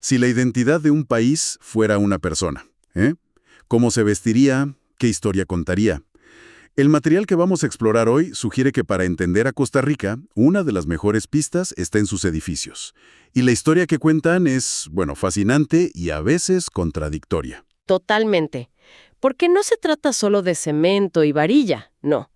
Si la identidad de un país fuera una persona, ¿eh? ¿Cómo se vestiría? ¿Qué historia contaría? El material que vamos a explorar hoy sugiere que para entender a Costa Rica, una de las mejores pistas está en sus edificios. Y la historia que cuentan es, bueno, fascinante y a veces contradictoria. Totalmente. Porque no se trata solo de cemento y varilla, no.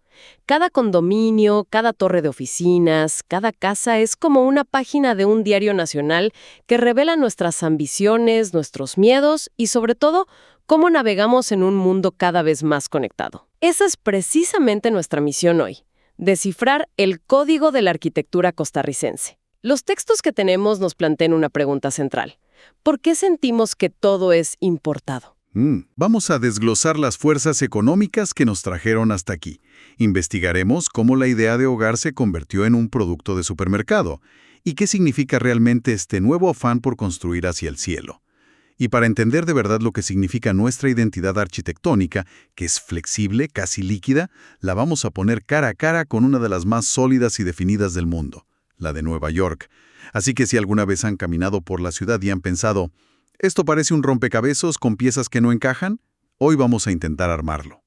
Cada condominio, cada torre de oficinas, cada casa es como una página de un diario nacional que revela nuestras ambiciones, nuestros miedos y, sobre todo, cómo navegamos en un mundo cada vez más conectado. Esa es precisamente nuestra misión hoy, descifrar el código de la arquitectura costarricense. Los textos que tenemos nos plantean una pregunta central. ¿Por qué sentimos que todo es importado? Vamos a desglosar las fuerzas económicas que nos trajeron hasta aquí. Investigaremos cómo la idea de hogar se convirtió en un producto de supermercado y qué significa realmente este nuevo afán por construir hacia el cielo. Y para entender de verdad lo que significa nuestra identidad arquitectónica, que es flexible, casi líquida, la vamos a poner cara a cara con una de las más sólidas y definidas del mundo, la de Nueva York. Así que si alguna vez han caminado por la ciudad y han pensado, ¿esto parece un rompecabezas con piezas que no encajan? Hoy vamos a intentar armarlo.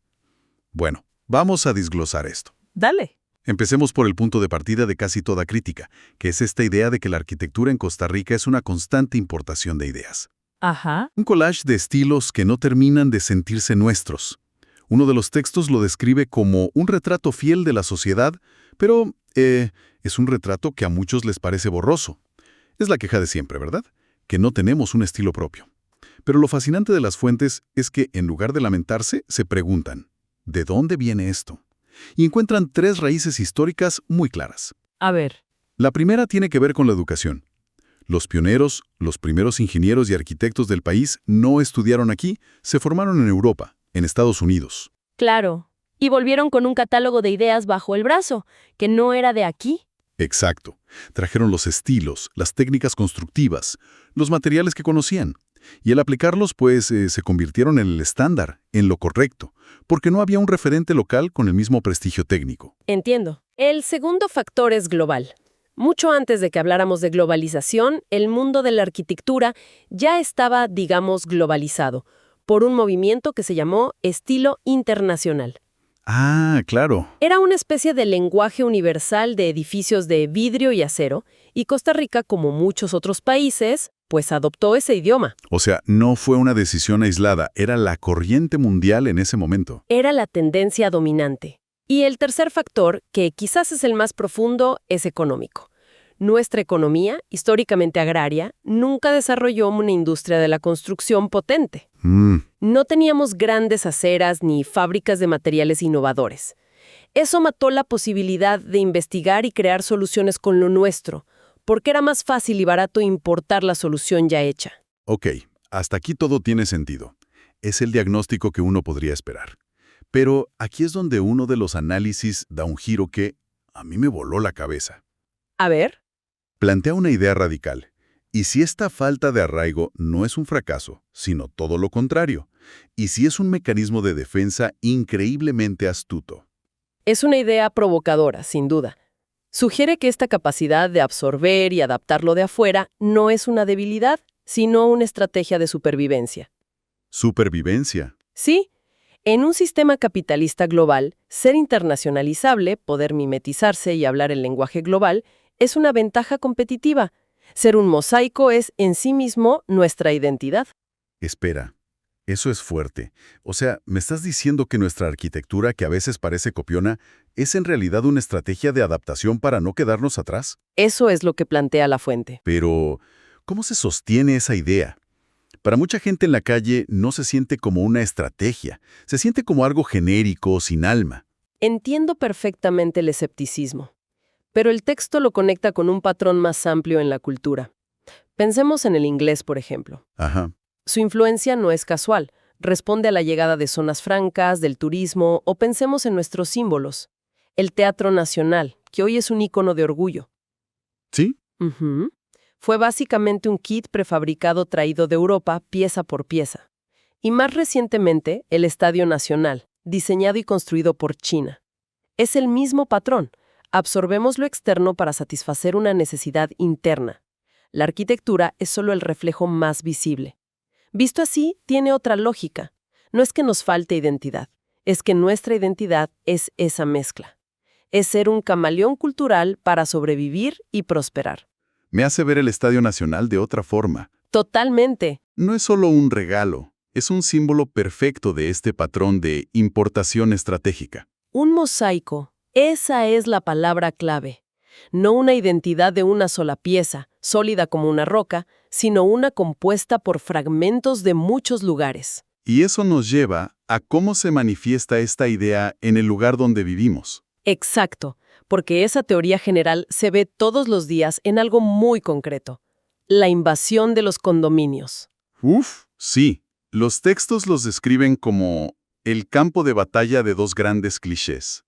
Bueno, vamos a desglosar esto. Dale. Empecemos por el punto de partida de casi toda crítica, que es esta idea de que la arquitectura en Costa Rica es una constante importación de ideas. Ajá. Un collage de estilos que no terminan de sentirse nuestros. Uno de los textos lo describe como un retrato fiel de la sociedad, pero es un retrato que a muchos les parece borroso. Es la queja de siempre, ¿verdad? Que no tenemos un estilo propio. Pero lo fascinante de las fuentes es que, en lugar de lamentarse, se preguntan, ¿de dónde viene esto? Y encuentran tres raíces históricas muy claras. A ver. La primera tiene que ver con la educación. Los pioneros, los primeros ingenieros y arquitectos del país no estudiaron aquí, se formaron en Europa, en Estados Unidos. Claro. Y volvieron con un catálogo de ideas bajo el brazo, que no era de aquí. Exacto. Trajeron los estilos, las técnicas constructivas, los materiales que conocían. Y al aplicarlos, pues, se convirtieron en el estándar, en lo correcto, porque no había un referente local con el mismo prestigio técnico. Entiendo. El segundo factor es global. Mucho antes de que habláramos de globalización, el mundo de la arquitectura ya estaba, digamos, globalizado, por un movimiento que se llamó estilo internacional. Ah, claro. Era una especie de lenguaje universal de edificios de vidrio y acero, y Costa Rica, como muchos otros países, pues adoptó ese idioma. O sea, no fue una decisión aislada, era la corriente mundial en ese momento. Era la tendencia dominante. Y el tercer factor, que quizás es el más profundo, es económico. Nuestra economía, históricamente agraria, nunca desarrolló una industria de la construcción potente. No teníamos grandes aceras ni fábricas de materiales innovadores. Eso mató la posibilidad de investigar y crear soluciones con lo nuestro, porque era más fácil y barato importar la solución ya hecha. Ok, hasta aquí todo tiene sentido. Es el diagnóstico que uno podría esperar. Pero aquí es donde uno de los análisis da un giro que a mí me voló la cabeza. A ver. Plantea una idea radical. ¿Y si esta falta de arraigo no es un fracaso, sino todo lo contrario? ¿Y si es un mecanismo de defensa increíblemente astuto? Es una idea provocadora, sin duda. Sugiere que esta capacidad de absorber y adaptarlo de afuera no es una debilidad, sino una estrategia de supervivencia. Supervivencia. Sí, en un sistema capitalista global, ser internacionalizable, poder mimetizarse y hablar el lenguaje global, es una ventaja competitiva. Ser un mosaico es en sí mismo nuestra identidad. Espera, eso es fuerte. O sea, ¿me estás diciendo que nuestra arquitectura, que a veces parece copiona, es en realidad una estrategia de adaptación para no quedarnos atrás? Eso es lo que plantea la fuente. Pero, ¿cómo se sostiene esa idea? Para mucha gente en la calle no se siente como una estrategia, se siente como algo genérico, sin alma. Entiendo perfectamente el escepticismo, pero el texto lo conecta con un patrón más amplio en la cultura. Pensemos en el inglés, por ejemplo. Ajá. Su influencia no es casual, responde a la llegada de zonas francas, del turismo, o pensemos en nuestros símbolos. El Teatro Nacional, que hoy es un ícono de orgullo. ¿Sí? Ujú. Fue básicamente un kit prefabricado traído de Europa pieza por pieza. Y más recientemente, el Estadio Nacional, diseñado y construido por China. Es el mismo patrón. Absorbemos lo externo para satisfacer una necesidad interna. La arquitectura es solo el reflejo más visible. Visto así, tiene otra lógica. No es que nos falte identidad, es que nuestra identidad es esa mezcla. Es ser un camaleón cultural para sobrevivir y prosperar. Me hace ver el Estadio Nacional de otra forma. Totalmente. No es solo un regalo, es un símbolo perfecto de este patrón de importación estratégica. Un mosaico, esa es la palabra clave. No una identidad de una sola pieza, sólida como una roca, sino una compuesta por fragmentos de muchos lugares. Y eso nos lleva a cómo se manifiesta esta idea en el lugar donde vivimos. Exacto, porque esa teoría general se ve todos los días en algo muy concreto: la invasión de los condominios. Sí. Los textos los describen como el campo de batalla de dos grandes clichés.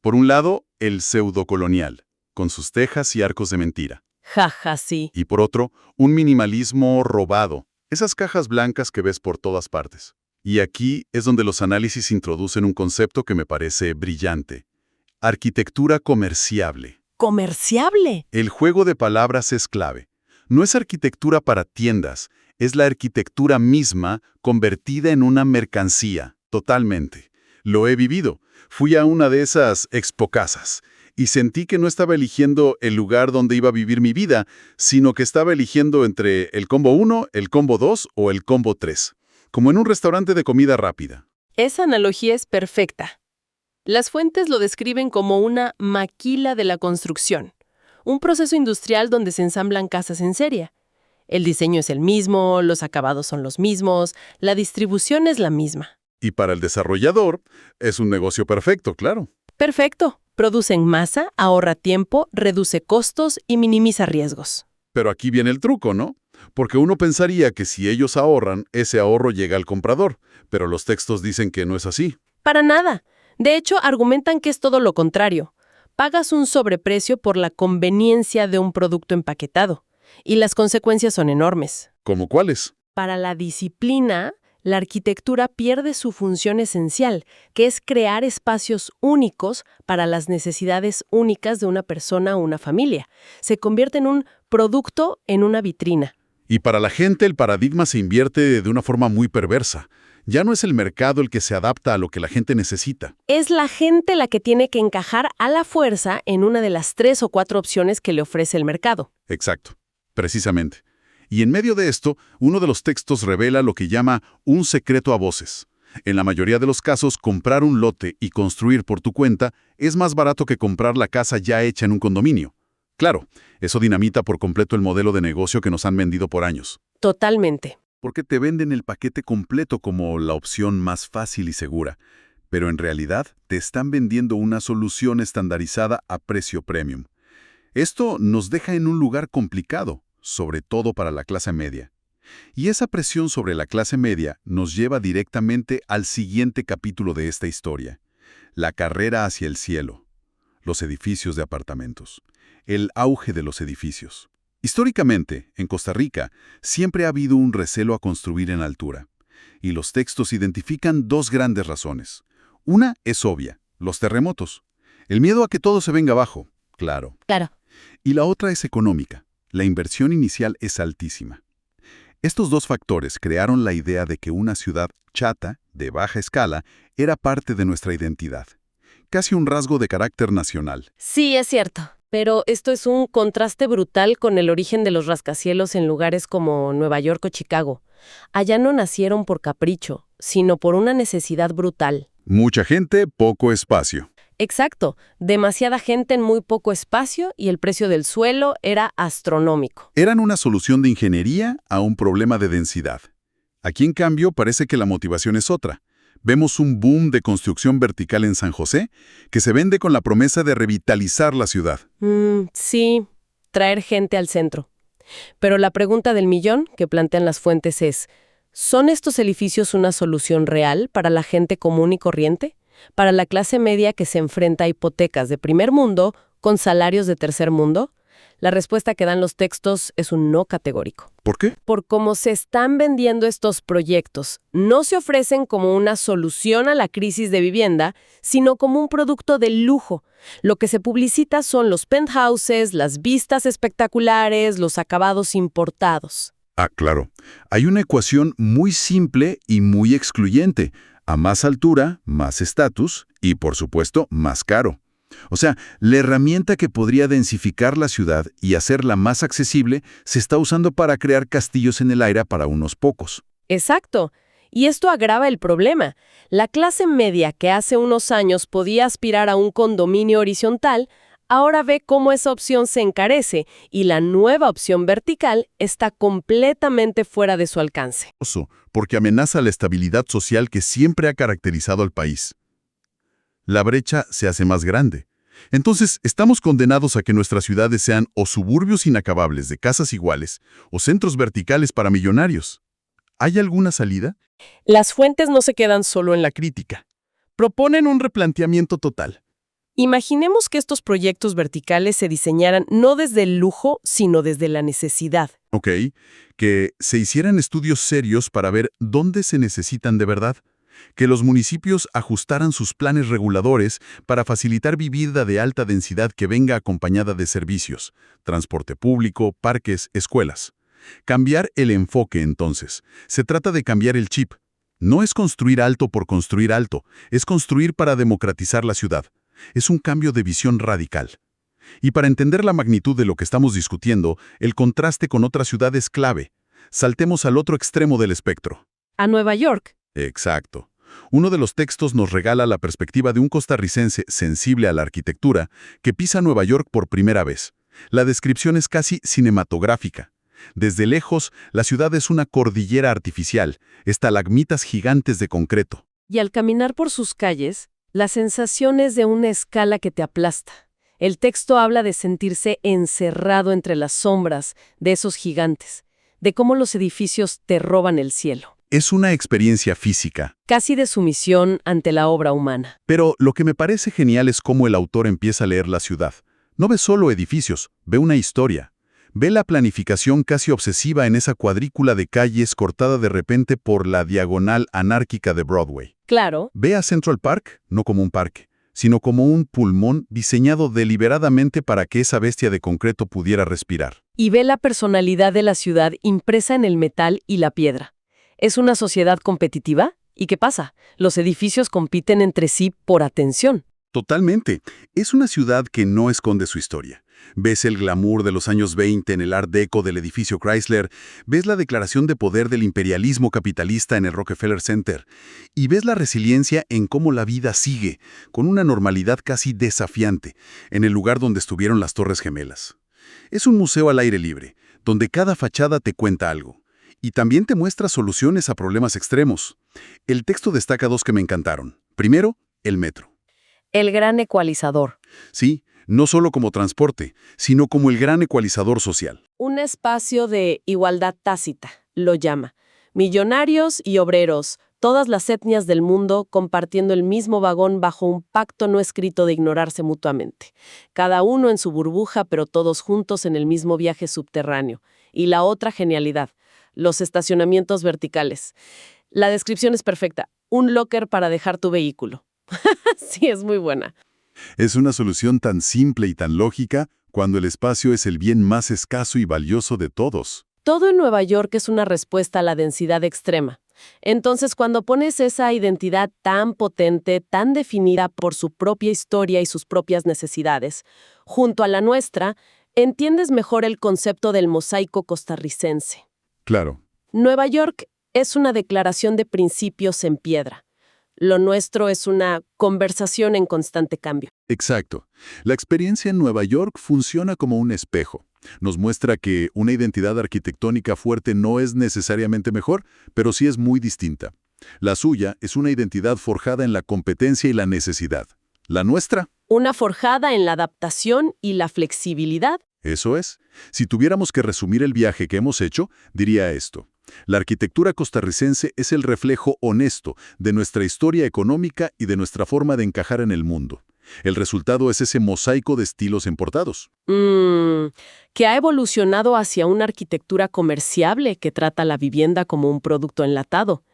Por un lado, el pseudocolonial, con sus tejas y arcos de mentira. Jaja, sí. Y por otro, un minimalismo robado, esas cajas blancas que ves por todas partes. Y aquí es donde los análisis introducen un concepto que me parece brillante: arquitectura comerciable. ¡Comerciable! El juego de palabras es clave. No es arquitectura para tiendas, es la arquitectura misma convertida en una mercancía, totalmente. Lo he vivido. Fui a una de esas expocasas y sentí que no estaba eligiendo el lugar donde iba a vivir mi vida, sino que estaba eligiendo entre el combo 1, el combo 2 o el combo 3, como en un restaurante de comida rápida. Esa analogía es perfecta. Las fuentes lo describen como una maquila de la construcción, un proceso industrial donde se ensamblan casas en serie. El diseño es el mismo, los acabados son los mismos, la distribución es la misma. Y para el desarrollador, es un negocio perfecto, claro. Perfecto. Produce en masa, ahorra tiempo, reduce costos y minimiza riesgos. Pero aquí viene el truco, ¿no? Porque uno pensaría que si ellos ahorran, ese ahorro llega al comprador, pero los textos dicen que no es así. Para nada. De hecho, argumentan que es todo lo contrario. Pagas un sobreprecio por la conveniencia de un producto empaquetado, y las consecuencias son enormes. ¿Cómo cuáles? Para la disciplina, la arquitectura pierde su función esencial, que es crear espacios únicos para las necesidades únicas de una persona o una familia. Se convierte en un producto en una vitrina. Y para la gente el paradigma se invierte de una forma muy perversa. Ya no es el mercado el que se adapta a lo que la gente necesita. Es la gente la que tiene que encajar a la fuerza en una de las 3 o 4 opciones que le ofrece el mercado. Exacto, precisamente. Y en medio de esto, uno de los textos revela lo que llama un secreto a voces. En la mayoría de los casos, comprar un lote y construir por tu cuenta es más barato que comprar la casa ya hecha en un condominio. Claro, eso dinamita por completo el modelo de negocio que nos han vendido por años. Totalmente. Porque te venden el paquete completo como la opción más fácil y segura, pero en realidad te están vendiendo una solución estandarizada a precio premium. Esto nos deja en un lugar complicado, sobre todo para la clase media. Y esa presión sobre la clase media nos lleva directamente al siguiente capítulo de esta historia: la carrera hacia el cielo, los edificios de apartamentos, el auge de los edificios. Históricamente, en Costa Rica, siempre ha habido un recelo a construir en altura, y los textos identifican dos grandes razones. Una es obvia: los terremotos. El miedo a que todo se venga abajo, claro. Claro. Y la otra es económica. La inversión inicial es altísima. Estos dos factores crearon la idea de que una ciudad chata, de baja escala, era parte de nuestra identidad. Casi un rasgo de carácter nacional. Sí, es cierto. Pero esto es un contraste brutal con el origen de los rascacielos en lugares como Nueva York o Chicago. Allá no nacieron por capricho, sino por una necesidad brutal. Mucha gente, poco espacio. Exacto, demasiada gente en muy poco espacio y el precio del suelo era astronómico. Eran una solución de ingeniería a un problema de densidad. Aquí, en cambio, parece que la motivación es otra. Vemos un boom de construcción vertical en San José que se vende con la promesa de revitalizar la ciudad. Sí, traer gente al centro. Pero la pregunta del millón que plantean las fuentes es: ¿son estos edificios una solución real para la gente común y corriente? ¿Para la clase media que se enfrenta a hipotecas de primer mundo con salarios de tercer mundo? La respuesta que dan los textos es un no categórico. ¿Por qué? Por cómo se están vendiendo estos proyectos, no se ofrecen como una solución a la crisis de vivienda, sino como un producto de lujo. Lo que se publicita son los penthouses, las vistas espectaculares, los acabados importados. Ah, claro. Hay una ecuación muy simple y muy excluyente. A más altura, más estatus y, por supuesto, más caro. O sea, la herramienta que podría densificar la ciudad y hacerla más accesible se está usando para crear castillos en el aire para unos pocos. Exacto. Y esto agrava el problema. La clase media que hace unos años podía aspirar a un condominio horizontal, ahora ve cómo esa opción se encarece y la nueva opción vertical está completamente fuera de su alcance. Porque amenaza la estabilidad social que siempre ha caracterizado al país. La brecha se hace más grande. Entonces, estamos condenados a que nuestras ciudades sean o suburbios inacabables de casas iguales o centros verticales para millonarios. ¿Hay alguna salida? Las fuentes no se quedan solo en la Crítica. Proponen un replanteamiento total. Imaginemos que estos proyectos verticales se diseñaran no desde el lujo, sino desde la necesidad. Ok, que se hicieran estudios serios para ver dónde se necesitan de verdad. Que los municipios ajustaran sus planes reguladores para facilitar vivienda de alta densidad que venga acompañada de servicios, transporte público, parques, escuelas. Cambiar el enfoque, entonces. Se trata de cambiar el chip. No es construir alto por construir alto, es construir para democratizar la ciudad. Es un cambio de visión radical. Y para entender la magnitud de lo que estamos discutiendo, el contraste con otras ciudades clave. Saltemos al otro extremo del espectro. A Nueva York. Exacto. Uno de los textos nos regala la perspectiva de un costarricense sensible a la arquitectura que pisa Nueva York por primera vez. La descripción es casi cinematográfica. Desde lejos, la ciudad es una cordillera artificial, estalagmitas gigantes de concreto. Y al caminar por sus calles, la sensación es de una escala que te aplasta. El texto habla de sentirse encerrado entre las sombras de esos gigantes, de cómo los edificios te roban el cielo. Es una experiencia física. Casi de sumisión ante la obra humana. Pero lo que me parece genial es cómo el autor empieza a leer la ciudad. No ve solo edificios, ve una historia. Ve la planificación casi obsesiva en esa cuadrícula de calles cortada de repente por la diagonal anárquica de Broadway. Claro. Ve a Central Park no como un parque, sino como un pulmón diseñado deliberadamente para que esa bestia de concreto pudiera respirar. Y ve la personalidad de la ciudad impresa en el metal y la piedra. ¿Es una sociedad competitiva? ¿Y qué pasa? Los edificios compiten entre sí por atención. Totalmente. Es una ciudad que no esconde su historia. Ves el glamour de los años 20 en el Art Deco del edificio Chrysler, ves la declaración de poder del imperialismo capitalista en el Rockefeller Center, y ves la resiliencia en cómo la vida sigue, con una normalidad casi desafiante, en el lugar donde estuvieron las Torres Gemelas. Es un museo al aire libre, donde cada fachada te cuenta algo. Y también te muestra soluciones a problemas extremos. El texto destaca dos que me encantaron. Primero, el metro. El gran ecualizador. Sí, no solo como transporte, sino como el gran ecualizador social. Un espacio de igualdad tácita, lo llama. Millonarios y obreros, todas las etnias del mundo compartiendo el mismo vagón bajo un pacto no escrito de ignorarse mutuamente. Cada uno en su burbuja, pero todos juntos en el mismo viaje subterráneo. Y la otra genialidad. Los estacionamientos verticales. La descripción es perfecta. Un locker para dejar tu vehículo. Sí, es muy buena. Es una solución tan simple y tan lógica cuando el espacio es el bien más escaso y valioso de todos. Todo en Nueva York es una respuesta a la densidad extrema. Entonces, cuando pones esa identidad tan potente, tan definida por su propia historia y sus propias necesidades, junto a la nuestra, entiendes mejor el concepto del mosaico costarricense. Claro. Nueva York es una declaración de principios en piedra. Lo nuestro es una conversación en constante cambio. Exacto. La experiencia en Nueva York funciona como un espejo. Nos muestra que una identidad arquitectónica fuerte no es necesariamente mejor, pero sí es muy distinta. La suya es una identidad forjada en la competencia y la necesidad. La nuestra, Una forjada en la adaptación y la flexibilidad. eso es. Si tuviéramos que resumir el viaje que hemos hecho, diría esto. La arquitectura costarricense es el reflejo honesto de nuestra historia económica y de nuestra forma de encajar en el mundo. El resultado es ese mosaico de estilos importados. Que ha evolucionado hacia una arquitectura comerciable que trata la vivienda como un producto enlatado.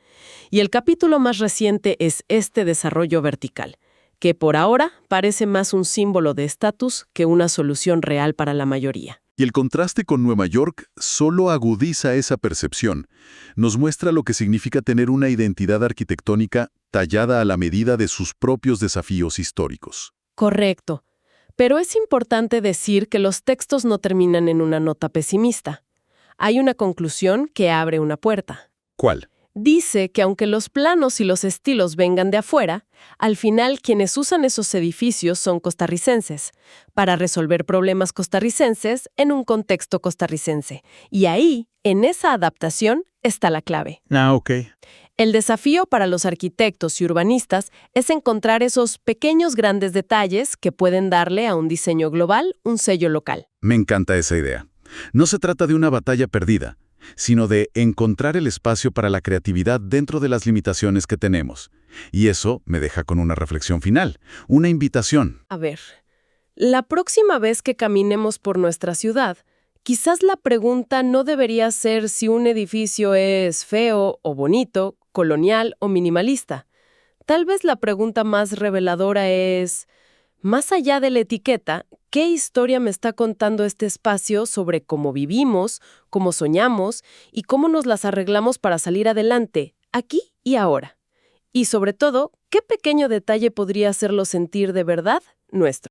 Y el capítulo más reciente es este desarrollo vertical, que por ahora parece más un símbolo de estatus que una solución real para la mayoría. Y el contraste con Nueva York solo agudiza esa percepción. Nos muestra lo que significa tener una identidad arquitectónica tallada a la medida de sus propios desafíos históricos. Correcto. Pero es importante decir que los textos no terminan en una nota pesimista. Hay una conclusión que abre una puerta. ¿Cuál? Dice que aunque los planos y los estilos vengan de afuera, al final quienes usan esos edificios son costarricenses, para resolver problemas costarricenses en un contexto costarricense. Y ahí, en esa adaptación, está la clave. Ok. El desafío para los arquitectos y urbanistas es encontrar esos pequeños grandes detalles que pueden darle a un diseño global un sello local. Me encanta esa idea. No se trata de una batalla perdida, sino de encontrar el espacio para la creatividad dentro de las limitaciones que tenemos. Y eso me deja con una reflexión final, una invitación. A ver, la próxima vez que caminemos por nuestra ciudad, quizás la pregunta no debería ser si un edificio es feo o bonito, colonial o minimalista. Tal vez la pregunta más reveladora es, más allá de la etiqueta, ¿qué historia me está contando este espacio sobre cómo vivimos, cómo soñamos y cómo nos las arreglamos para salir adelante, aquí y ahora? Y sobre todo, ¿qué pequeño detalle podría hacerlo sentir de verdad nuestro?